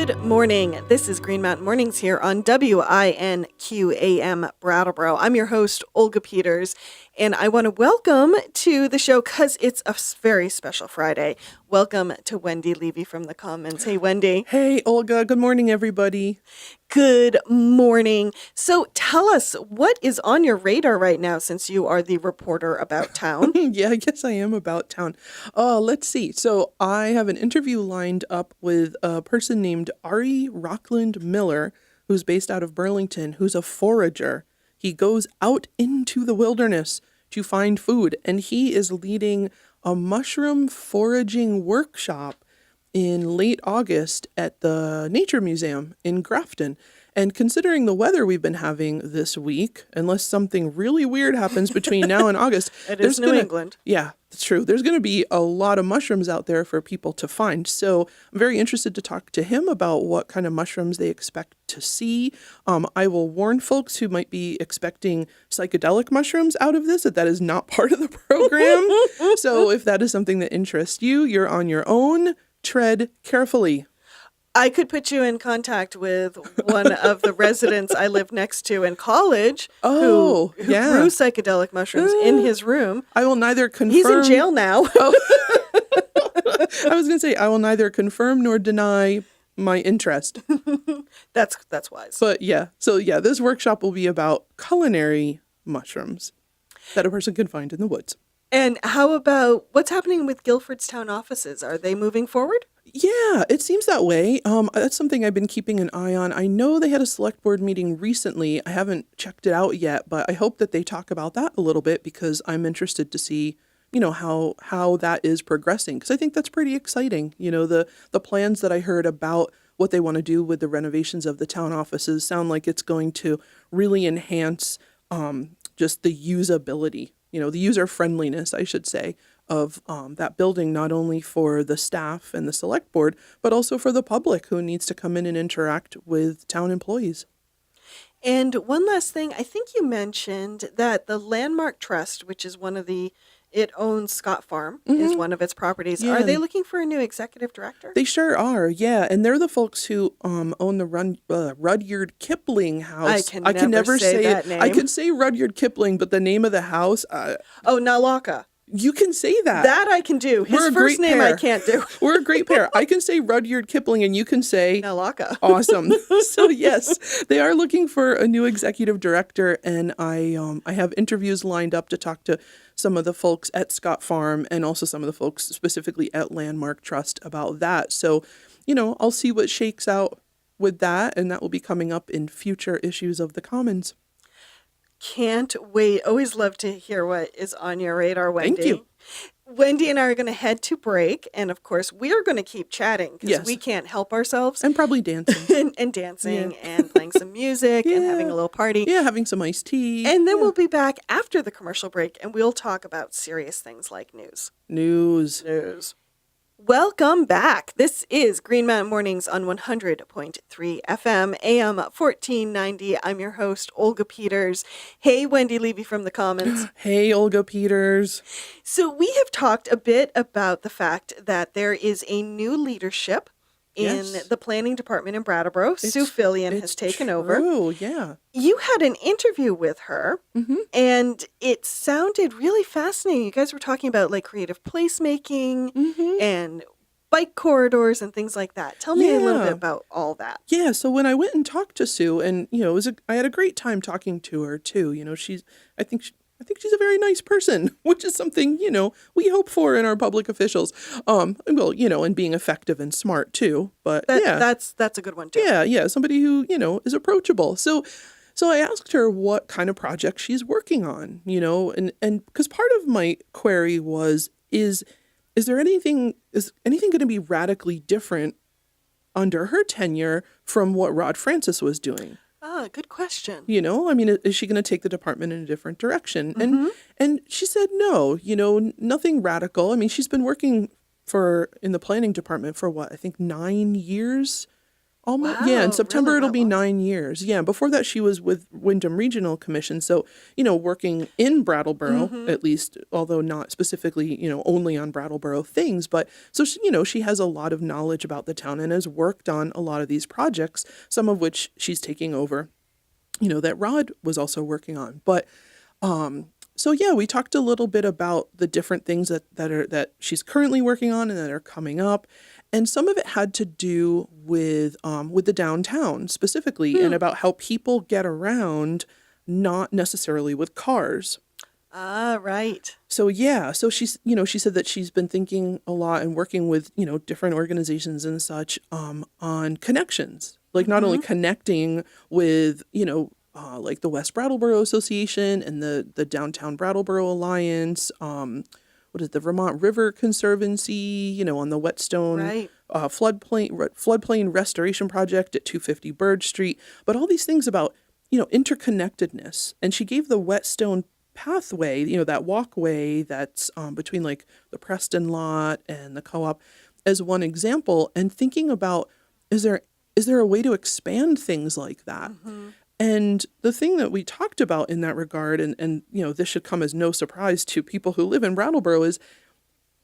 Good morning. This is Green Mountain Mornings here on WINQAM Brattleboro. I'm your host, Olga Peters, and I want to welcome to the show, because it's a very special Friday. Welcome to Wendy Levy from the Commons. Hey, Wendy. Hey, Olga. Good morning, everybody. Good morning. So tell us, what is on your radar right now, since you are the reporter about town? Yeah, I guess I am about town. Let's see. So I have an interview lined up with a person named Ari Rockland Miller, who's based out of Burlington, who's a forager. He goes out into the wilderness to find food, and he is leading a mushroom foraging workshop in late August at the Nature Museum in Grafton. And considering the weather we've been having this week, unless something really weird happens between now and August, It is New England. Yeah, it's true. There's going to be a lot of mushrooms out there for people to find. So I'm very interested to talk to him about what kind of mushrooms they expect to see. I will warn folks who might be expecting psychedelic mushrooms out of this that is not part of the program. So if that is something that interests you, you're on your own. Tread carefully. I could put you in contact with one of the residents I lived next to in college who grew psychedelic mushrooms in his room. I will neither confirm... He's in jail now. I was going to say, I will neither confirm nor deny my interest. That's wise. But yeah, this workshop will be about culinary mushrooms that a person can find in the woods. And how about what's happening with Guilford's town offices? Are they moving forward? Yeah, it seems that way. That's something I've been keeping an eye on. I know they had a select board meeting recently. I haven't checked it out yet, but I hope that they talk about that a little bit, because I'm interested to see, how that is progressing, because I think that's pretty exciting. The plans that I heard about what they want to do with the renovations of the town offices sound like it's going to really enhance just the usability, the user friendliness, I should say, of that building, not only for the staff and the select board, but also for the public who needs to come in and interact with town employees. And one last thing, I think you mentioned that the Landmark Trust, which is it owns Scott Farm, is one of its properties. Yeah. Are they looking for a new executive director? They sure are, yeah. And they're the folks who own the Rudyard Kipling house. I can never say that name. I could say Rudyard Kipling, but the name of the house... Nalaka. You can say that. That I can do. His first name I can't do. We're a great pair. I can say Rudyard Kipling and you can say... Nalaka. Awesome. So yes, they are looking for a new executive director, and I have interviews lined up to talk to some of the folks at Scott Farm and also some of the folks specifically at Landmark Trust about that. So, I'll see what shakes out with that, and that will be coming up in future issues of the Commons. Can't wait. Always love to hear what is on your radar, Wendy. Thank you. Wendy and I are going to head to break, and of course, we are going to keep chatting because we can't help ourselves. And probably dancing. and dancing and playing some music and having a little party. Yeah, having some iced tea. And then we'll be back after the commercial break, and we'll talk about serious things like news. News. Welcome back. This is Green Mountain Mornings on 100.3 FM, AM 1490. I'm your host, Olga Peters. Hey, Wendy Levy from the Commons. Hey, Olga Peters. So we have talked a bit about the fact that there is a new leadership in the planning department in Brattleboro. Sue Fillion has taken over. Oh, yeah. You had an interview with her, and it sounded really fascinating. You guys were talking about creative placemaking and bike corridors and things like that. Tell me a little bit about all that. Yeah, so when I went and talked to Sue, and I had a great time talking to her too. I think she's a very nice person, which is something, we hope for in our public officials. And being effective and smart too. But that's a good one too. Yeah, somebody who, is approachable. So I asked her what kind of project she's working on, and because part of my query was, is anything going to be radically different under her tenure from what Rod Francis was doing? Good question. Is she going to take the department in a different direction? And she said, no, nothing radical. She's been working in the planning department for I think 9 years Almost, yeah, in Wow, September really it'll that be long? 9 years. Yeah, before that she was with Wyndham Regional Commission. So, working in Brattleboro, at least, although not specifically, only on Brattleboro things. But so, she has a lot of knowledge about the town and has worked on a lot of these projects, some of which she's taking over, that Rod was also working on. But so yeah, we talked a little bit about the different things that she's currently working on and that are coming up, and some of it had to do with the downtown specifically, and about how people get around, not necessarily with cars. Ah, right. So yeah, so she said that she's been thinking a lot and working with different organizations and such on connections, like not only connecting with like the West Brattleboro Association and the Downtown Brattleboro Alliance, what is it, the Vermont River Conservancy, on the Whetstone Right. floodplain restoration project at 250 Bird Street, but all these things about interconnectedness. And she gave the Whetstone pathway, that walkway that's between like the Preston lot and the co-op, as one example, and thinking about is there a way to expand things like that? And the thing that we talked about in that regard, and this should come as no surprise to people who live in Brattleboro, is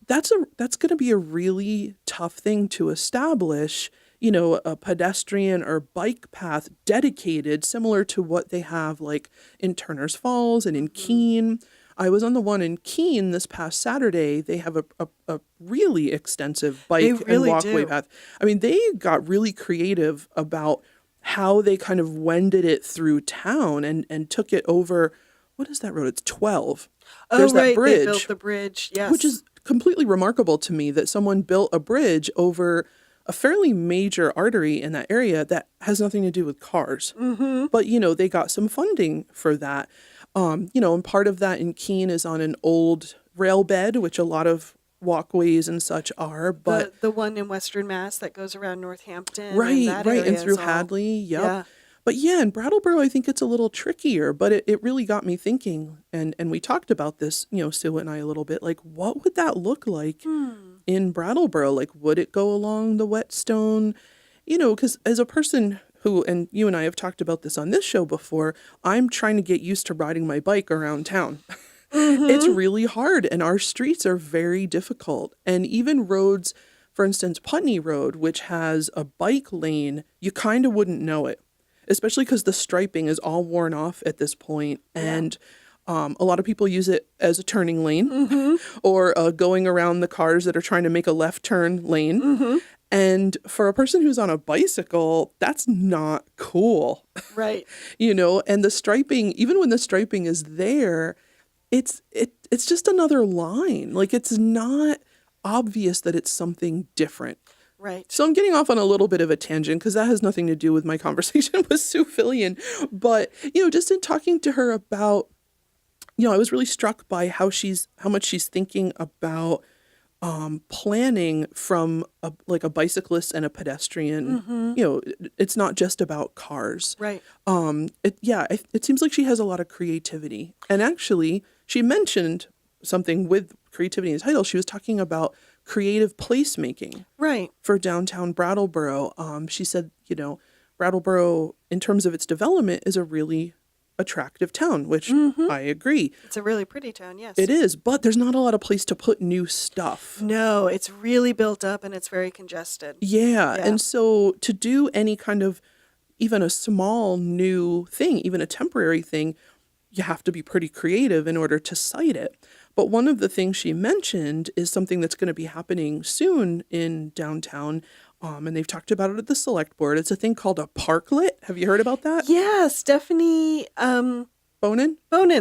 that's going to be a really tough thing to establish, a pedestrian or bike path dedicated, similar to what they have like in Turner's Falls and in Keene. I was on the one in Keene this past Saturday. They have a really extensive bike and walkway path. I mean, they got really creative about how they kind of wended it through town and took it over. What is that road? It's 12. There's that bridge. They built the bridge, yes. Which is completely remarkable to me that someone built a bridge over a fairly major artery in that area that has nothing to do with cars. But, they got some funding for that. And part of that in Keene is on an old rail bed, which a lot of walkways and such are, but the one in Western Mass that goes around Northampton, right, and through all, Hadley, yep. Yeah. But yeah, in Brattleboro, I think it's a little trickier, but it really got me thinking, and we talked about this, Sue and I a little bit, like what would that look like in Brattleboro? Like, would it go along the Whetstone? Because as a person who, and you and I have talked about this on this show before, I'm trying to get used to riding my bike around town. It's really hard, and our streets are very difficult. And even roads, for instance, Putney Road, which has a bike lane, you kind of wouldn't know it, especially because the striping is all worn off at this point. And a lot of people use it as a turning lane or going around the cars that are trying to make a left turn lane. And for a person who's on a bicycle, that's not cool. Right. And the striping, even when the striping is there, it's just another line. Like, it's not obvious that it's something different. Right. So I'm getting off on a little bit of a tangent because that has nothing to do with my conversation with Sue Fillion. But, just in talking to her about, I was really struck by how much she's thinking about planning from a bicyclist and a pedestrian. It's not just about cars. Right. It seems like she has a lot of creativity. And actually, she mentioned something with creativity in the title. She was talking about creative placemaking. Right. For downtown Brattleboro. She said, Brattleboro, in terms of its development, is a really attractive town, which I agree. It's a really pretty town, yes. It is, but there's not a lot of place to put new stuff. No, it's really built up and it's very congested. Yeah. And so to do any kind of, even a small new thing, even a temporary thing, you have to be pretty creative in order to site it. But one of the things she mentioned is something that's going to be happening soon in downtown, and they've talked about it at the select board. It's a thing called a parklet. Have you heard about that? Yeah, Stephanie Bonin,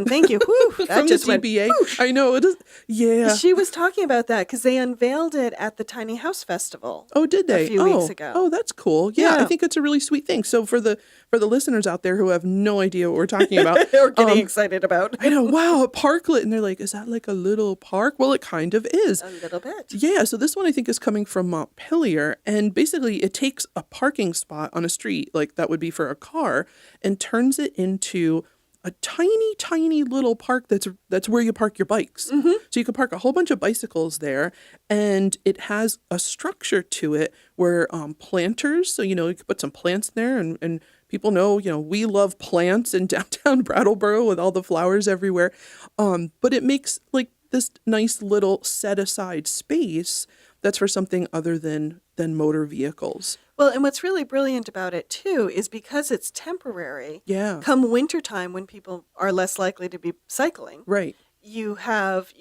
thank you. Whew, that from just the went DBA. whoosh. I know it is. Yeah. She was talking about that because they unveiled it at the Tiny House Festival. Oh, did they? A few weeks ago. Oh, that's cool. Yeah, Yeah. I think it's a really sweet thing. So for the listeners out there who have no idea what we're talking about, Or getting excited about. I know, wow, a parklet, and they're like, is that like a little park? Well, it kind of is. A little bit. Yeah, so this one I think is coming from Montpelier, and basically it takes a parking spot on a street, like that would be for a car, and turns it into a tiny, tiny little park that's where you park your bikes. So you can park a whole bunch of bicycles there, and it has a structure to it where planters, so, you can put some plants there, and people know, we love plants in downtown Brattleboro with all the flowers everywhere. But it makes like this nice little set aside space that's for something other than motor vehicles. Well, and what's really brilliant about it, too, is because it's temporary. Yeah. Come wintertime, when people are less likely to be cycling, Right. you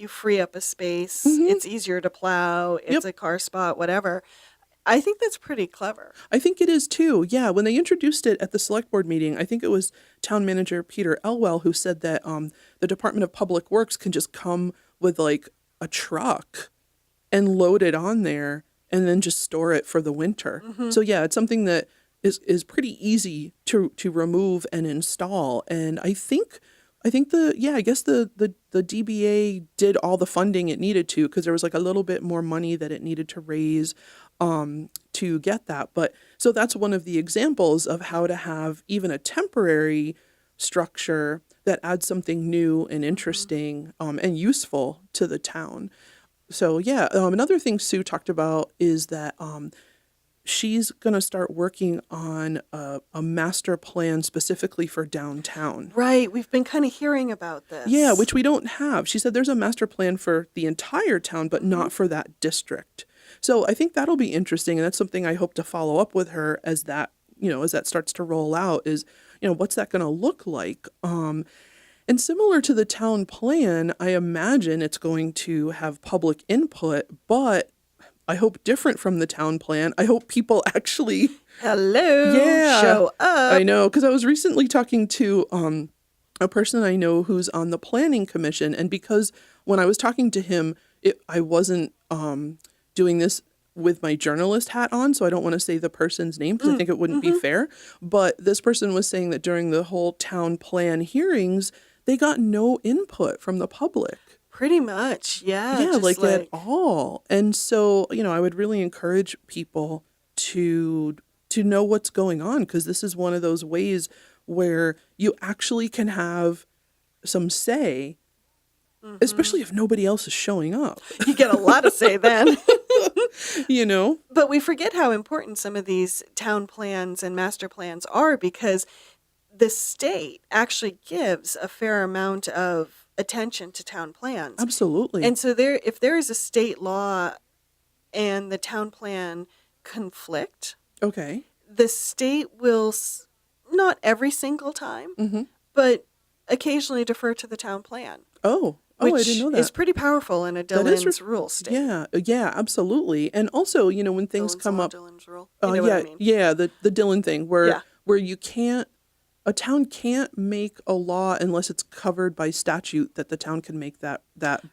free up a space. It's easier to plow. It's a car spot, whatever. I think that's pretty clever. I think it is too. Yeah. When they introduced it at the select board meeting, I think it was town manager Peter Elwell who said that the Department of Public Works can just come with like a truck and load it on there and then just store it for the winter. So yeah, it's something that is pretty easy to remove and install. And I guess the DBA did all the funding it needed to, because there was like a little bit more money that it needed to raise to get that. But so that's one of the examples of how to have even a temporary structure that adds something new and interesting and useful to the town. So yeah, another thing Sue talked about is that she's going to start working on a master plan specifically for downtown. Right. We've been kind of hearing about this. Yeah, which we don't have. She said there's a master plan for the entire town, but not for that district. So I think that'll be interesting. And that's something I hope to follow up with her as that starts to roll out is, what's that going to look like? And similar to the town plan, I imagine it's going to have public input, but I hope different from the town plan. I hope people actually show up. I know, because I was recently talking to a person I know who's on the planning commission, and because when I was talking to him, I wasn't doing this with my journalist hat on, so I don't want to say the person's name because I think it wouldn't be fair. But this person was saying that during the whole town plan hearings, they got no input from the public. Pretty much, yeah. Yeah, like at all. And so, I would really encourage people to know what's going on, because this is one of those ways where you actually can have some say, especially if nobody else is showing up. You get a lot of say then. But we forget how important some of these town plans and master plans are, because the state actually gives a fair amount of attention to town plans. Absolutely. And so if there is a state law and the town plan conflict, okay, the state will, not every single time, but occasionally defer to the town plan. Which I didn't know that. Is pretty powerful in a Dillon's rule state. Yeah, absolutely. And also, when things come up, Dillon's rule. You know what I mean? Yeah, the Dillon thing where you can't, a town can't make a law unless it's covered by statute that the town can make that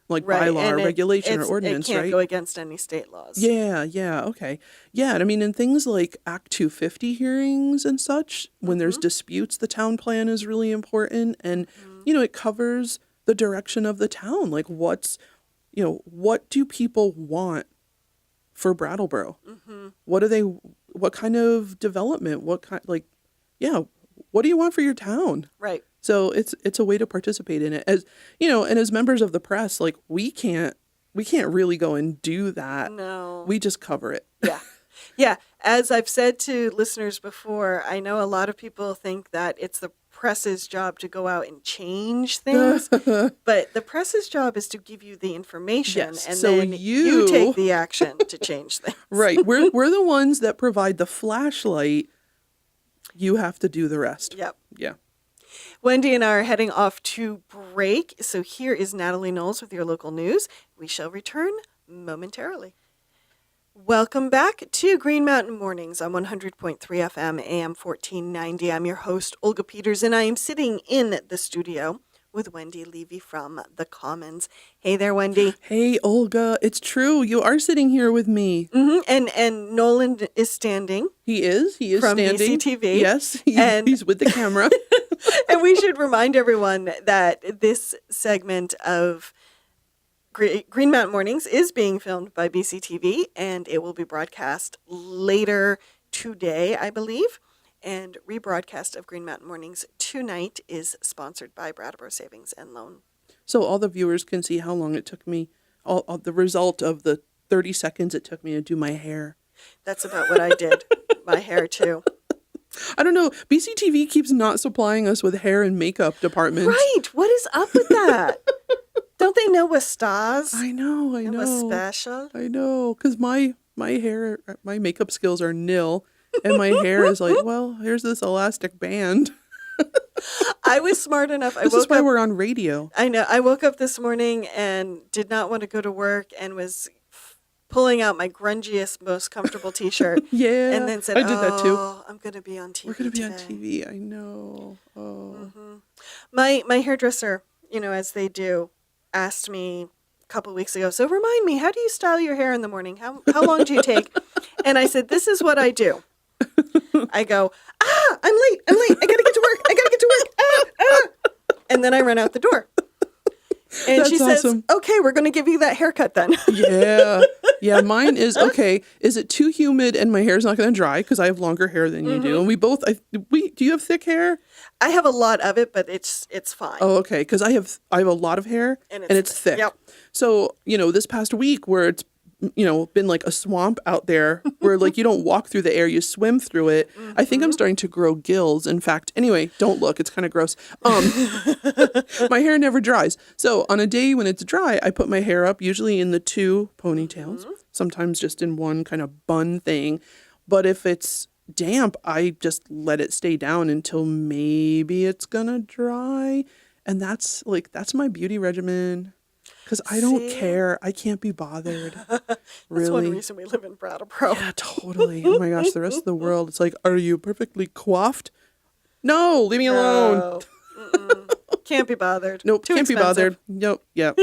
like bylaw or regulation or ordinance, it can't right? go against any state laws. Yeah, okay. Yeah, and I mean, in things like Act 250 hearings and such, when there's disputes, the town plan is really important. And, it covers the direction of the town. Like what do people want for Brattleboro? What kind of development? What do you want for your town? Right. So it's a way to participate in it. As and as members of the press, like we can't really go and do that. No. We just cover it. Yeah. Yeah. As I've said to listeners before, I know a lot of people think that it's the press's job to go out and change things, but the press's job is to give you the information, and so then you take the action to change things. Right. We're the ones that provide the flashlight. You have to do the rest. Yep. Yeah. Wendy and I are heading off to break, so here is Natalie Knowles with your local news. We shall return momentarily. Welcome back to Green Mountain Mornings on 100.3 FM, AM 1490. I'm your host, Olga Peters, and I am sitting in the studio with Wendy Levy from The Commons. Hey there, Wendy. Hey, Olga. It's true. You are sitting here with me. And Nolan is standing. He is from standing. BCTV. Yes, he's with the camera. And we should remind everyone that this segment of Green Mountain Mornings is being filmed by BCTV, and it will be broadcast later today, I believe. And rebroadcast of Green Mountain Mornings tonight is sponsored by Brattleboro Savings and Loan. So all the viewers can see how long it took me, all the result of the 30 seconds it took me to do my hair. That's about what I did. My hair, too. I don't know. BCTV keeps not supplying us with hair and makeup departments. Right. What is up with that? Don't they know we're stars? I know. We're special. I know. Because my hair, my makeup skills are nil. And my hair is like, well, here's this elastic band. I was smart enough. This is why we're on radio. I know. I woke up this morning and did not want to go to work and was pulling out my grungiest, most comfortable T-shirt. Yeah. And then said, I did that too. I'm going to be on TV We're going to be today. on TV. I know. Oh. Mm-hmm. My hairdresser, as they do, asked me a couple of weeks ago, so remind me, how do you style your hair in the morning? How long do you take? And I said, this is what I do. I go, I'm late. I got to get to work. And then I run out the door. And That's she says, awesome. okay, we're going to give you that haircut then. Yeah. Yeah, mine is, okay, is it too humid and my hair's not going to dry because I have longer hair than you do? And we both, do you have thick hair? I have a lot of it, but it's fine. Oh, okay, because I have a lot of hair and it's thick. Yep. So, this past week where it's, been like a swamp out there where like you don't walk through the air, you swim through it. I think I'm starting to grow gills. In fact, anyway, don't look, it's kind of gross. My hair never dries. So on a day when it's dry, I put my hair up, usually in the 2 ponytails, sometimes just in one kind of bun thing. But if it's damp, I just let it stay down until maybe it's gonna dry. And that's my beauty regimen. Because I don't care. I can't be bothered. Really. That's one reason we live in Brattleboro. Yeah, totally. Oh my gosh, the rest of the world, it's like, are you perfectly coiffed? No, leave me alone. Can't be bothered. Nope, Too can't be expensive. bothered. Nope, yep.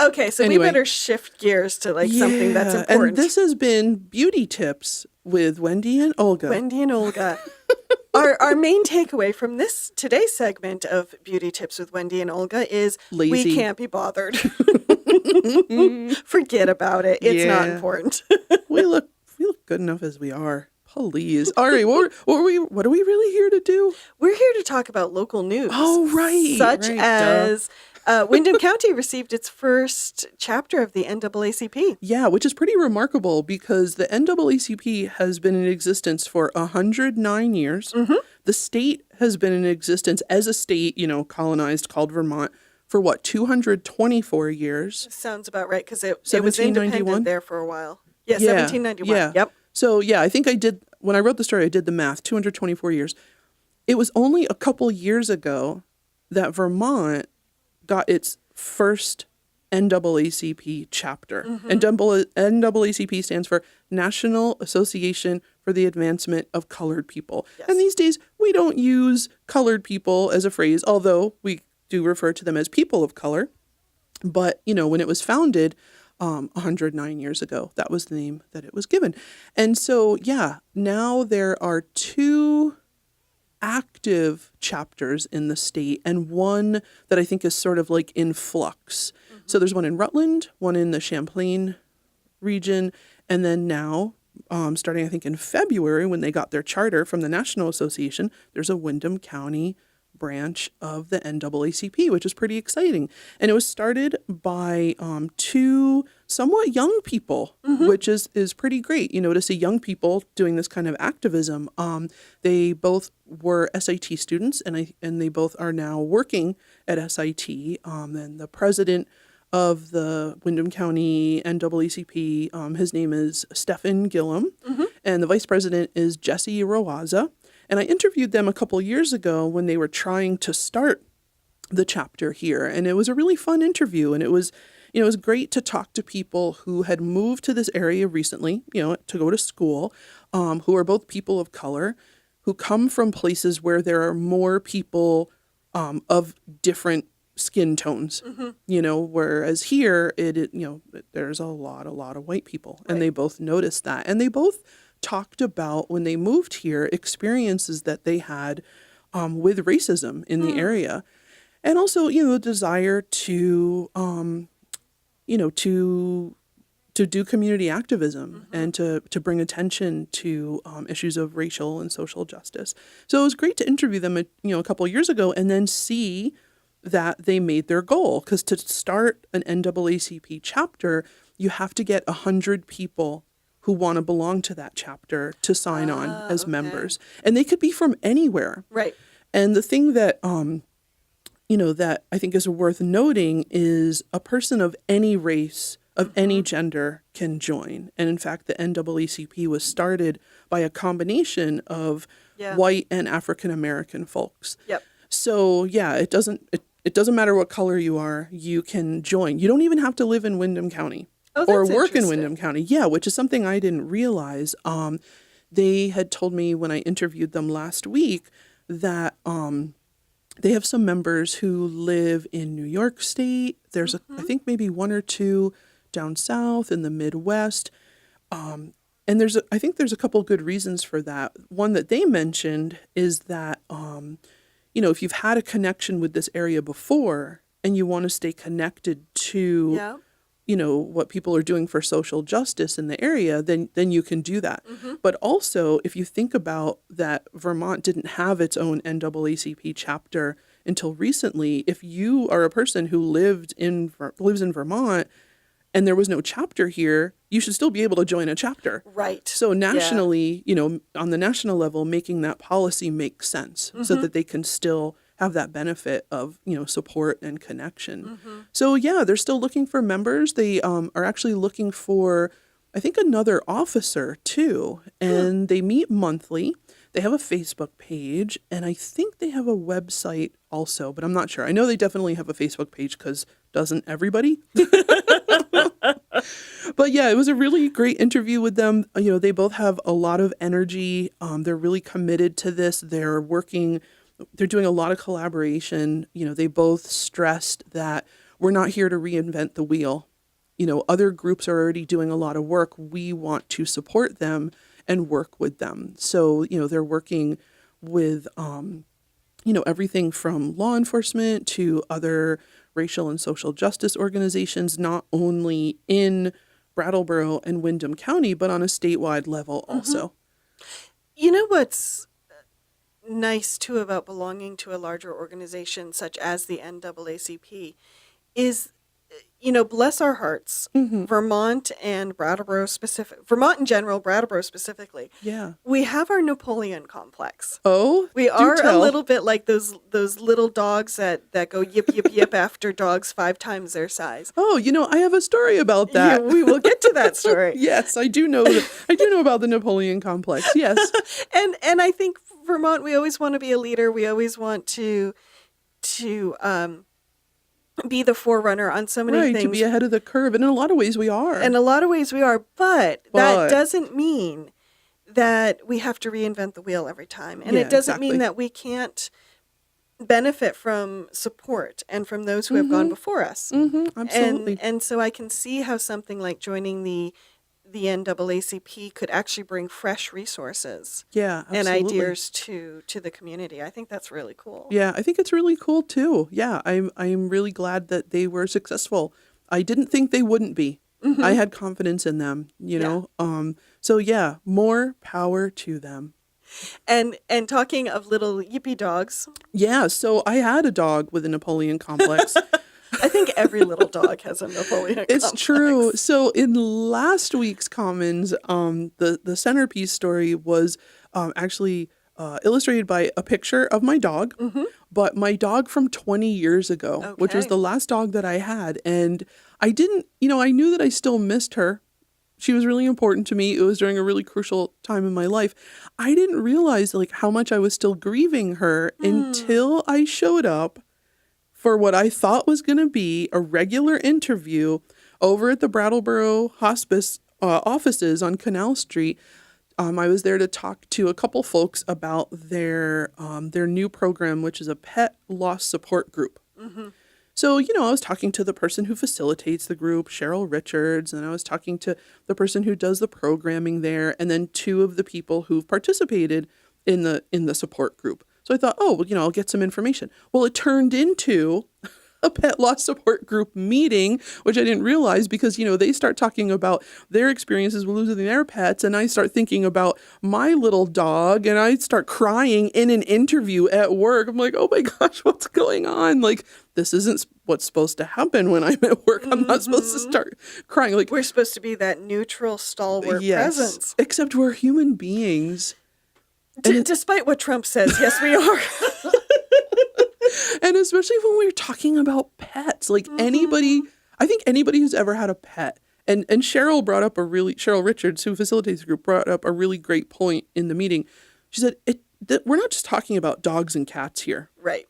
Okay, so we better shift gears to something that's important. And this has been Beauty Tips with Wendy and Olga. Wendy and Olga. Our main takeaway from today's segment of Beauty Tips with Wendy and Olga is Lazy. We can't be bothered. Forget about it. It's not important. we look good enough as we are. Please. All right, what are we really here to do? We're here to talk about local news. Oh, right. Such as Windham County received its first chapter of the NAACP. Yeah, which is pretty remarkable because the NAACP has been in existence for 109 years. The state has been in existence as a state, colonized, called Vermont, for 224 years. Sounds about right, because it was independent there for a while. Yeah, 1791. Yeah. Yep. So, yeah, I think when I wrote the story, I did the math, 224 years. It was only a couple years ago that Vermont got its first NAACP chapter. And NAACP stands for National Association for the Advancement of Colored People. Yes. And these days, we don't use colored people as a phrase, although we do refer to them as people of color. But, when it was founded 109 years ago, that was the name that it was given. And so, yeah, now there are 2 active chapters in the state and one that I think is sort of like in flux. So there's one in Rutland, one in the Champlain region, and then now, starting I think in February when they got their charter from the National Association, there's a Windham County branch of the NAACP, which is pretty exciting. And it was started by 2 somewhat young people, which is pretty great, to see young people doing this kind of activism. They both were SIT students, and they both are now working at SIT. And the president of the Windham County NAACP, his name is Stephen Gillum, and the vice president is Jesse Roaza. And I interviewed them a couple years ago when they were trying to start the chapter here. And it was a really fun interview. And it was great to talk to people who had moved to this area recently, to go to school, who are both people of color, who come from places where there are more people of different skin tones, whereas here, there's a lot of white people. Right. And they both noticed that. And they both talked about when they moved here, experiences that they had with racism in the area. And also, the desire to to do community activism and to bring attention to issues of racial and social justice. So it was great to interview them, a couple of years ago, and then see that they made their goal. Because to start an NAACP chapter, you have to get 100 people who want to belong to that chapter to sign on as members, and they could be from anywhere. Right. And the thing that that I think is worth noting is a person of any race, of any gender can join. And in fact, the NAACP was started by a combination of white and African American folks. Yep. So yeah, it doesn't matter what color you are, you can join. You don't even have to live in Windham County or work in Windham County. Yeah, which is something I didn't realize. They had told me when I interviewed them last week that they have some members who live in New York State. There's I think maybe one or two down south in the Midwest. And I think there's a couple of good reasons for that. One that they mentioned is that, if you've had a connection with this area before and you want to stay connected to, what people are doing for social justice in the area, then you can do that. But also, if you think about that Vermont didn't have its own NAACP chapter until recently, if you are a person who lives in Vermont and there was no chapter here, you should still be able to join a chapter. Right. So nationally, on the national level, making that policy make sense so that they can still have that benefit of, support and connection. So yeah, they're still looking for members. They are actually looking for, I think, another officer too. And they meet monthly. They have a Facebook page, and I think they have a website also, but I'm not sure. I know they definitely have a Facebook page because doesn't everybody? But yeah, it was a really great interview with them. They both have a lot of energy. They're really committed to this. They're doing a lot of collaboration. They both stressed that we're not here to reinvent the wheel. Other groups are already doing a lot of work. We want to support them and work with them. So, they're working with, everything from law enforcement to other racial and social justice organizations, not only in Brattleboro and Windham County, but on a statewide level also. You know what's nice too about belonging to a larger organization such as the NAACP is, bless our hearts, Vermont and Brattleboro Vermont in general, Brattleboro specifically. Yeah. We have our Napoleon complex. Oh, we are a little bit like those little dogs that go yip, yip, yip after dogs 5 times their size. Oh, I have a story about that. Yeah, we will get to that story. Yes, I do know. I do know about the Napoleon complex. Yes. And I think Vermont, we always want to be a leader. We always want to be the forerunner on so many things. To be ahead of the curve. And in a lot of ways we are. But that doesn't mean that we have to reinvent the wheel every time. And it doesn't mean that we can't benefit from support and from those who have gone before us. Absolutely. And so I can see how something like joining the NAACP could actually bring fresh resources and ideas to the community. I think that's really cool. Yeah, I think it's really cool too. Yeah, I'm really glad that they were successful. I didn't think they wouldn't be. I had confidence in them, know. So yeah, more power to them. And talking of little yippy dogs. Yeah, so I had a dog with a Napoleon complex. I think every little dog has a Napoleon complex. It's true. So in last week's Commons, the centerpiece story was actually illustrated by a picture of my dog, but my dog from 20 years ago, which was the last dog that I had. And I didn't, I knew that I still missed her. She was really important to me. It was during a really crucial time in my life. I didn't realize how much I was still grieving her until I showed up for what I thought was going to be a regular interview over at the Brattleboro Hospice offices on Canal Street. I was there to talk to a couple folks about their new program, which is a pet loss support group. So, I was talking to the person who facilitates the group, Cheryl Richards, and I was talking to the person who does the programming there, and then 2 of the people who've participated in the support group. So I thought, I'll get some information. Well, it turned into a pet loss support group meeting, which I didn't realize because, they start talking about their experiences with losing their pets. And I start thinking about my little dog and I start crying in an interview at work. I'm like, oh my gosh, what's going on? Like, this isn't what's supposed to happen when I'm at work. I'm not supposed to start crying. Like, we're supposed to be that neutral, stalwart presence. Except we're human beings. Despite what Trump says, yes, we are. And especially when we're talking about pets, like I think anybody who's ever had a pet, and Cheryl Richards, who facilitates the group, brought up a really great point in the meeting. She said, we're not just talking about dogs and cats here. Right.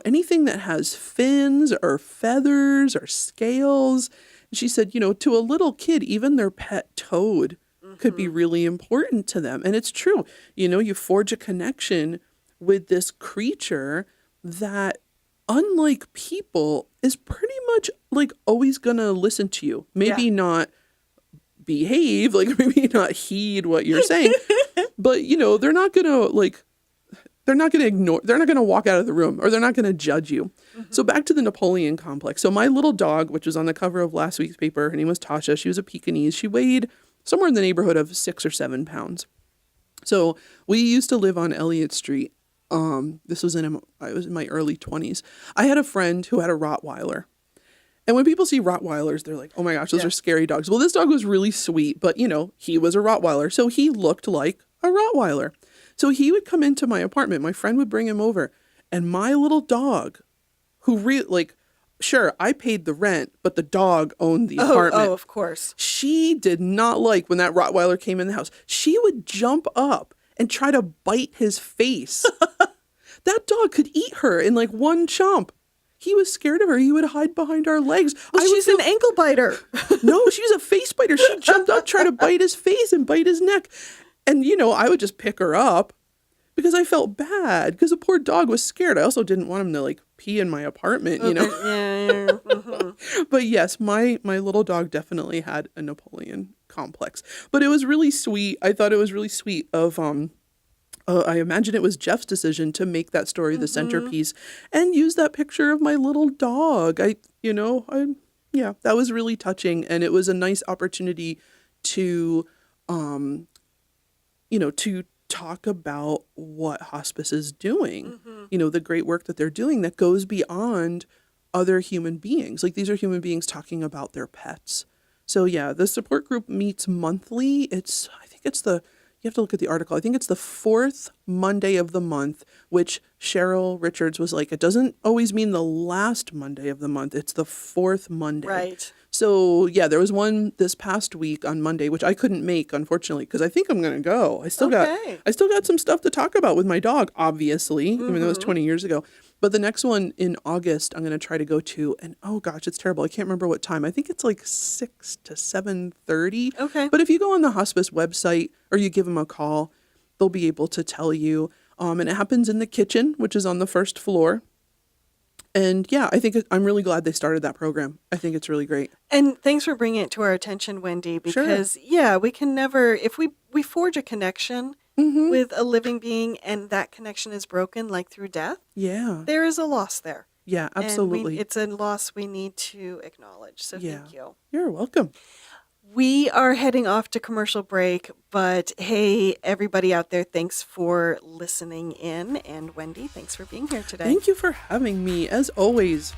Anything that has fins or feathers or scales. She said, to a little kid, even their pet toad could be really important to them. And it's true. You forge a connection with this creature that, unlike people, is pretty much like always gonna listen to you. Maybe not behave, like maybe not heed what you're saying, but they're not gonna ignore, they're not gonna walk out of the room, or they're not gonna judge you. So back to the Napoleon complex. So my little dog, which was on the cover of last week's paper, her name was Tasha. She was a Pekingese. She weighed somewhere in the neighborhood of 6 or 7 pounds. So we used to live on Elliott Street. This was I was in my early 20s. I had a friend who had a Rottweiler. And when people see Rottweilers, they're like, oh my gosh, those are scary dogs. Well, this dog was really sweet, but he was a Rottweiler. So he looked like a Rottweiler. So he would come into my apartment. My friend would bring him over. And my little dog, sure, I paid the rent, but the dog owned the apartment. Oh, of course. She did not like when that Rottweiler came in the house. She would jump up and try to bite his face. That dog could eat her in like one chomp. He was scared of her. He would hide behind our legs. Well, she's an ankle biter. No, she was a face biter. She jumped up, tried to bite his face and bite his neck. And, I would just pick her up because I felt bad because the poor dog was scared. I also didn't want him to pee in my apartment, Yeah. Mm-hmm. But yes, my little dog definitely had a Napoleon complex. But it was really sweet. I thought it was really sweet of I imagine it was Jeff's decision to make that story the centerpiece and use that picture of my little dog. That was really touching, and it was a nice opportunity to to talk about what hospice is doing, the great work that they're doing that goes beyond other human beings. Like, these are human beings talking about their pets. So yeah, the support group meets monthly. You have to look at the article. I think it's the 4th Monday of the month, which Cheryl Richards was like, it doesn't always mean the last Monday of the month. It's the 4th Monday. Right. So yeah, there was one this past week on Monday, which I couldn't make, unfortunately, because I think I'm going to go. I still got some stuff to talk about with my dog, obviously, even though it was 20 years ago. But the next one in August, I'm going to try to go to, and oh gosh, it's terrible. I can't remember what time. I think it's like 6 to 7:30. Okay. But if you go on the hospice website or you give them a call, they'll be able to tell you. And it happens in the kitchen, which is on the first floor. And yeah, I'm really glad they started that program. I think it's really great. And thanks for bringing it to our attention, Wendy, because we can never, if we forge a connection with a living being and that connection is broken, like through death, there is a loss there. Yeah, absolutely. And it's a loss we need to acknowledge. So thank you. You're welcome. We are heading off to commercial break, but hey, everybody out there, thanks for listening in. And Wendy, thanks for being here today. Thank you for having me, as always.